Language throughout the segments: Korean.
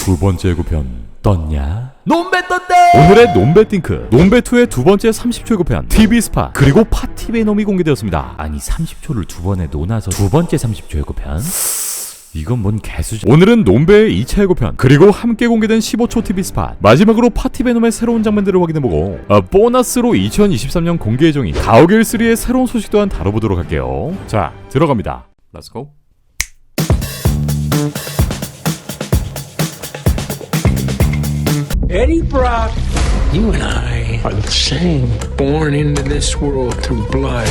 두 번째 예고편 떴냐? 논배 떴대! 오늘의 논배띵크 논배2의 두 번째 30초 예고편 TV 스팟 그리고 파티 베놈이 공개되었습니다. 아니 30초를 두 번에 논아서 두 번째 30초 예고편? 이건 뭔 개수죠. 오늘은 논배의 2차 예고편 그리고 함께 공개된 15초 TV 스팟 마지막으로 파티 베놈의 새로운 장면들을 확인해보고 보너스로 2023년 공개 예정인 가오갤 3의 새로운 소식 또한 다뤄보도록 할게요. 자 들어갑니다. 렛츠고. Eddie Brock, you and I are the same, born into this world through blood.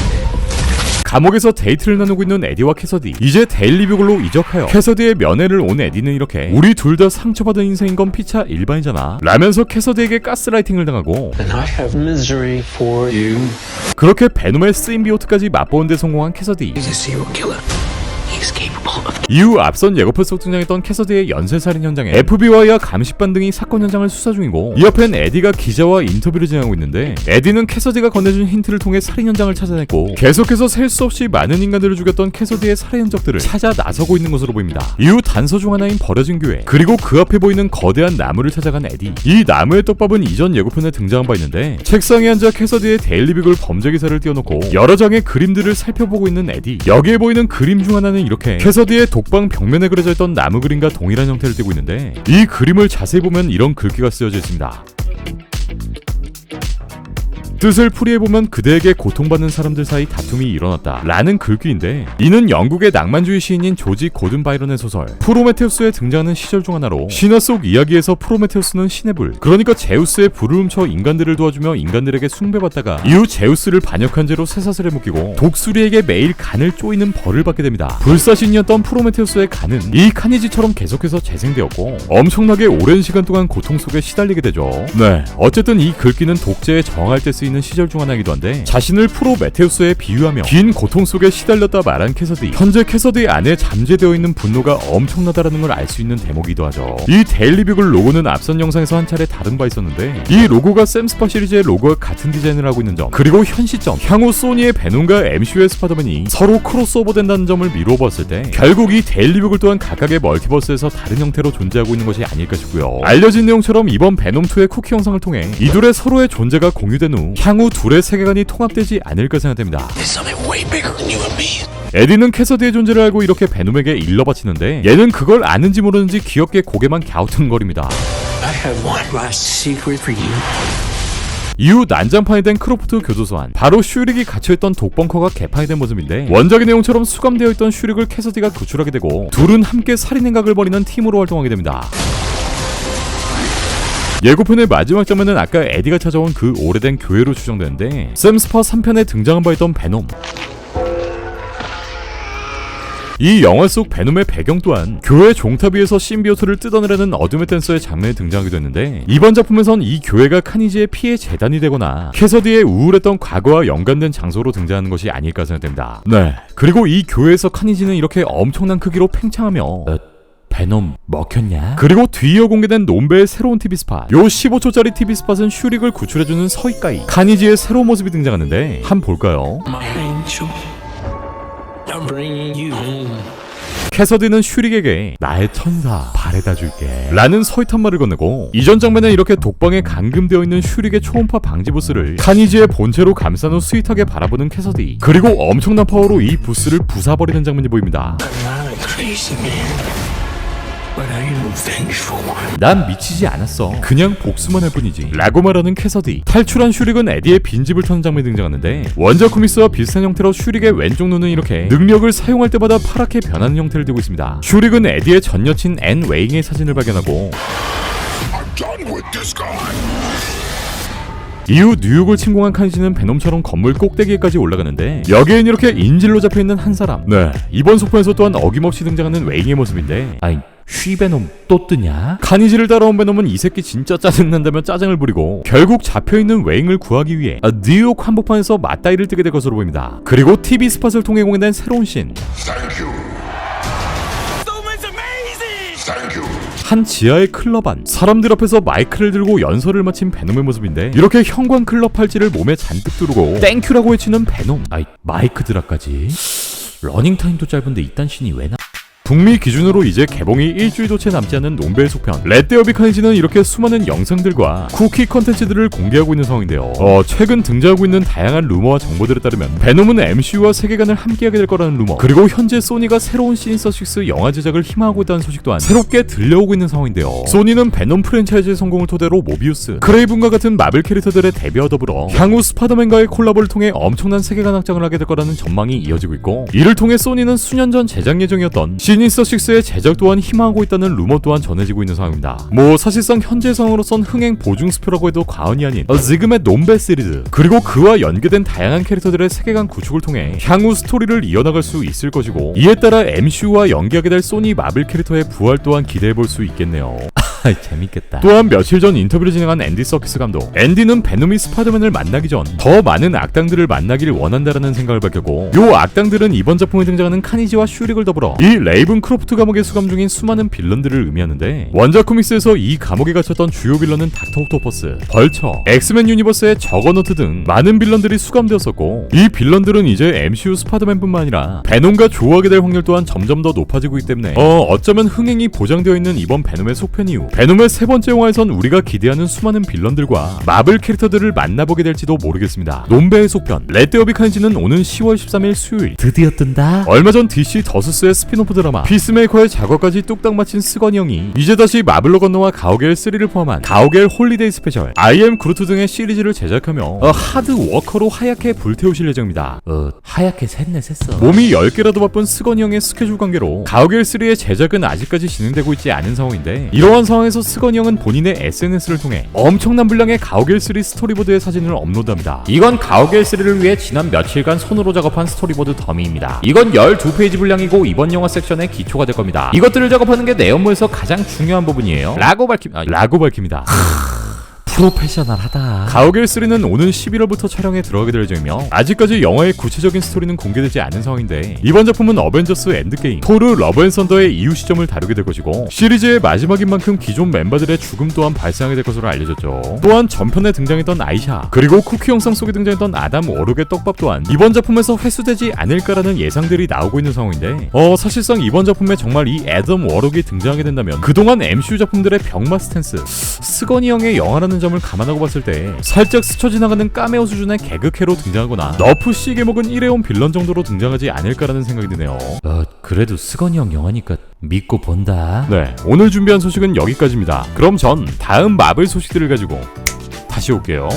감옥에서 데이트를 나누고 있는 에디와 캐서디. 이제 데일리뷰글로 이적하여 캐서디의 면회를 온 에디는 이렇게 우리 둘 다 상처받은 인생인 건 피차 일반이잖아 라면서 캐서디에게 가스라이팅을 당하고 And I have misery for you. 그렇게 베놈의 쓰임비오트까지 맛보는 데 성공한 캐서디. He's a serial killer. He's capable of. 이후 앞선 예고편 속 등장했던 캐서디의 연쇄살인 현장에 FBI와 감식반 등이 사건 현장을 수사 중이고 이 옆엔 에디가 기자와 인터뷰를 진행하고 있는데 에디는 캐서디가 건네준 힌트를 통해 살인 현장을 찾아냈고 계속해서 셀 수 없이 많은 인간들을 죽였던 캐서디의 살인 흔적들을 찾아 나서고 있는 것으로 보입니다. 이후 단서 중 하나인 버려진 교회 그리고 그 앞에 보이는 거대한 나무를 찾아간 에디. 이 나무의 떡밥은 이전 예고편에 등장한 바 있는데 책상에 앉아 캐서디의 데일리비글 범죄 기사를 띄워놓고 여러 장의 그림들을 살펴보고 있는 에디. 여기에 보이는 그림 중 하나는 이렇게 캐서디의 독방 벽면에 그려져 있던 나무 그림과 동일한 형태를 띠고 있는데 이 그림을 자세히 보면 이런 글귀가 쓰여져 있습니다. 뜻을 풀이해보면 그대에게 고통받는 사람들 사이 다툼이 일어났다 라는 글귀인데 이는 영국의 낭만주의 시인인 조지 고든 바이런의 소설 프로메테우스에 등장하는 시절 중 하나로 신화 속 이야기에서 프로메테우스는 신의 불 그러니까 제우스의 불을 훔쳐 인간들을 도와주며 인간들에게 숭배받다가 이후 제우스를 반역한 죄로 쇠사슬에 묶이고 독수리에게 매일 간을 쪼이는 벌을 받게 됩니다. 불사신이었던 프로메테우스의 간은 이 카니지처럼 계속해서 재생되었고 엄청나게 오랜 시간 동안 고통 속에 시달리게 되죠. 네, 어쨌든 이 글귀는 독재에 저항할 때 쓰이는 시절 중 하나이기도 한데 자신을 프로메테우스에 비유하며 긴 고통 속에 시달렸다 말한 캐서디. 현재 캐서디 안에 잠재되어 있는 분노가 엄청나다라는 걸 알 수 있는 대목이기도 하죠. 이 데일리뷰글 로고는 앞선 영상에서 한 차례 다룬 바 있었는데 이 로고가 샘스파 시리즈의 로고와 같은 디자인을 하고 있는 점 그리고 현 시점 향후 소니의 베놈과 MCU의 스파이더맨이 서로 크로스오버 된다는 점을 미루어 봤을 때 결국 이 데일리뷰글 또한 각각의 멀티버스에서 다른 형태로 존재하고 있는 것이 아닐까 싶고요. 알려진 내용처럼 이번 베놈2의 쿠키 영상을 통해 이 둘의 서로의 존재가 공유된 후 향후 둘의 세계관이 통합되지 않을까 생각됩니다. 에디는 캐서디의 존재를 알고 이렇게 베놈에게 일러바치는데 얘는 그걸 아는지 모르는지 귀엽게 고개만 갸우뚱거립니다. I have one last secret for you. 이후 난장판이 된 크로프트 교도소 안 바로 슈릭이 갇혀있던 독벙커가 개판이 된 모습인데 원작의 내용처럼 수감되어 있던 슈릭을 캐서디가 구출하게 되고 둘은 함께 살인 행각을 벌이는 팀으로 활동하게 됩니다. 예고편의 마지막 장면은 아까 에디가 찾아온 그 오래된 교회로 추정되는데 샘스파 3편에 등장한 바 있던 베놈. 이 영화 속 베놈의 배경 또한 교회 종탑 위에서 신비오트를 뜯어내려는 어둠의 댄서의 장면에 등장하기도 했는데 이번 작품에선 이 교회가 카니지의 피해 재단이 되거나 캐서디의 우울했던 과거와 연관된 장소로 등장하는 것이 아닐까 생각됩니다. 네, 그리고 이 교회에서 카니지는 이렇게 엄청난 크기로 팽창하며 베놈 먹혔냐? 그리고 뒤이어 공개된 논배의 새로운 TV 스팟. 요 15초짜리 TV 스팟은 슈릭을 구출해주는 서이까이 카니지의 새로운 모습이 등장하는데 한번 볼까요? My angel. I'm bringing you home. 캐서디는 슈릭에게 나의 천사 바래다 줄게 라는 서윗한 말을 건네고 이전 장면에 이렇게 독방에 감금되어 있는 슈릭의 초음파 방지 부스를 카니지의 본체로 감싼 후 스윗하게 바라보는 캐서디 그리고 엄청난 파워로 이 부스를 부숴버리는 장면이 보입니다. I'm not a crazy man. But I am vengeful. 난 미치지 않았어. 그냥 복수만 할 뿐이지 라고 말하는 캐서디. 탈출한 슈릭은 에디의 빈집을 터는 장면이 등장하는데 원작 코믹스와 비슷한 형태로 슈릭의 왼쪽 눈은 이렇게 능력을 사용할 때마다 파랗게 변하는 형태를 띠고 있습니다. 슈릭은 에디의 전 여친 앤 웨잉의 사진을 발견하고 이후 뉴욕을 침공한 카니지는 베놈처럼 건물 꼭대기에까지 올라가는데 여기엔 이렇게 인질로 잡혀있는 한 사람. 네, 이번 속편에서 또한 어김없이 등장하는 웨잉의 모습인데 아니 쉬베놈 또 뜨냐? 카니지를 따라온 베놈은 이 새끼 진짜 짜증난다며 짜증을 부리고 결국 잡혀있는 웨잉을 구하기 위해 뉴욕 한복판에서 맞다이를 뜨게 될 것으로 보입니다. 그리고 TV 스팟을 통해 공개된 새로운 씬. 한 지하의 클럽 안 사람들 앞에서 마이크를 들고 연설을 마친 베놈의 모습인데 이렇게 형광 클럽 팔찌를 몸에 잔뜩 두르고 땡큐라고 외치는 베놈. 아이 마이크 드랍까지. 러닝타임도 짧은데 이딴 씬이 왜 나... 북미 기준으로 이제 개봉이 일주일도 채 남지 않은 논배의 속편 렛 데어 비 카니지는 이렇게 수많은 영상들과 쿠키 컨텐츠들을 공개하고 있는 상황인데요. 최근 등장하고 있는 다양한 루머와 정보들에 따르면 베놈은 MCU와 세계관을 함께하게 될 거라는 루머, 그리고 현재 소니가 새로운 시니스터6 영화 제작을 희망하고 있다는 소식 또한 새롭게 들려오고 있는 상황인데요. 소니는 베놈 프랜차이즈의 성공을 토대로 모비우스, 크레이븐과 같은 마블 캐릭터들의 데뷔와 더불어 향후 스파이더맨과의 콜라보를 통해 엄청난 세계관 확장을 하게 될 거라는 전망이 이어지고 있고, 이를 통해 소니는 수년 전 제작 예정이었던 시니스터6의 제작 또한 희망하고 있다는 루머 또한 전해지고 있는 상황입니다. 사실상 현재 상황으로선 흥행 보증 스표라고 해도 과언이 아닌 지금의 논배 시리즈, 그리고 그와 연계된 다양한 캐릭터들의 세계관 구축을 통해 향후 스토리를 이어나갈 수 있을 것이고, 이에 따라 MCU와 연계하게 될 소니 마블 캐릭터의 부활 또한 기대해볼 수 있겠네요. 재밌겠다. 또한 며칠 전 인터뷰를 진행한 앤디 서키스 감독, 앤디는 베놈이 스파이더맨을 만나기 전 더 많은 악당들을 만나길 원한다라는 생각을 밝혔고, 요 악당들은 이번 작품에 등장하는 카니지와 슈릭을 더불어 이 레이븐 크로프트 감옥에 수감 중인 수많은 빌런들을 의미하는데, 원작 코믹스에서 이 감옥에 갇혔던 주요 빌런은 닥터 옥토퍼스, 벌처, 엑스맨 유니버스의 저거너트 등 많은 빌런들이 수감되었었고, 이 빌런들은 이제 MCU 스파이더맨뿐만 아니라 베놈과 조우하게 될 확률 또한 점점 더 높아지고 있기 때문에 어쩌면 흥행이 보장되어 있는 이번 베놈의 속편 이후 베놈의 세 번째 영화에선 우리가 기대하는 수많은 빌런들과 마블 캐릭터들을 만나보게 될지도 모르겠습니다. 논배의 속편 렛 데어 비 카니지는 오는 10월 13일 수요일 드디어 뜬다. 얼마 전 DC 더스스의 스피노프 드라마 피스메이커의 작업까지 뚝딱 마친 스건이 형이 이제 다시 마블로 건너와 가오갤 3를 포함한 가오갤 홀리데이 스페셜, I am 그루트 등의 시리즈를 제작하며 하드 워커로 하얗게 불태우실 예정입니다. 하얗게 샜네 샜어. 몸이 10개라도 바쁜 스건이 형의 스케줄 관계로 가오갤 3의 제작은 아직까지 진행되고 있지 않은 상황인데, 이러한 상황에서 스건이 형은 본인의 SNS를 통해 엄청난 분량의 가오갤 3 스토리보드의 사진을 업로드합니다. 이건 가오갤 3를 위해 지난 며칠간 손으로 작업한 스토리보드 더미입니다. 이건 12페이지 분량이고 이번 영화 섹션의 기초가 될 겁니다. 이것들을 작업하는 게 내 업무에서 가장 중요한 부분이에요. 라고 밝힙니다. 프로페셔널하다. 가오갤 3는 오는 11월부터 촬영에 들어가게 될 예정이며, 아직까지 영화의 구체적인 스토리는 공개되지 않은 상황인데, 이번 작품은 어벤져스 엔드게임, 토르 러브 앤 썬더의 이후 시점을 다루게 될 것이고, 시리즈의 마지막인 만큼 기존 멤버들의 죽음 또한 발생하게 될 것으로 알려졌죠. 또한 전편에 등장했던 아이샤, 그리고 쿠키 영상 속에 등장했던 아담 워록의 떡밥 또한 이번 작품에서 회수되지 않을까라는 예상들이 나오고 있는 상황인데, 사실상 이번 작품에 정말 이 애덤 워록이 등장하게 된다면 그동안 MCU 작품들의 병맛 스탠스, 스건이 형의 영화라는 점을 감안하고 봤을 때 살짝 스쳐 지나가는 카메오 수준의 개그캐로 등장하거나 너프 시게 먹은 일회용 빌런 정도로 등장하지 않을까라는 생각이 드네요. 그래도 스건이 형 영화니까 믿고 본다. 네, 오늘 준비한 소식은 여기까지입니다. 그럼 전 다음 마블 소식들을 가지고 다시 올게요.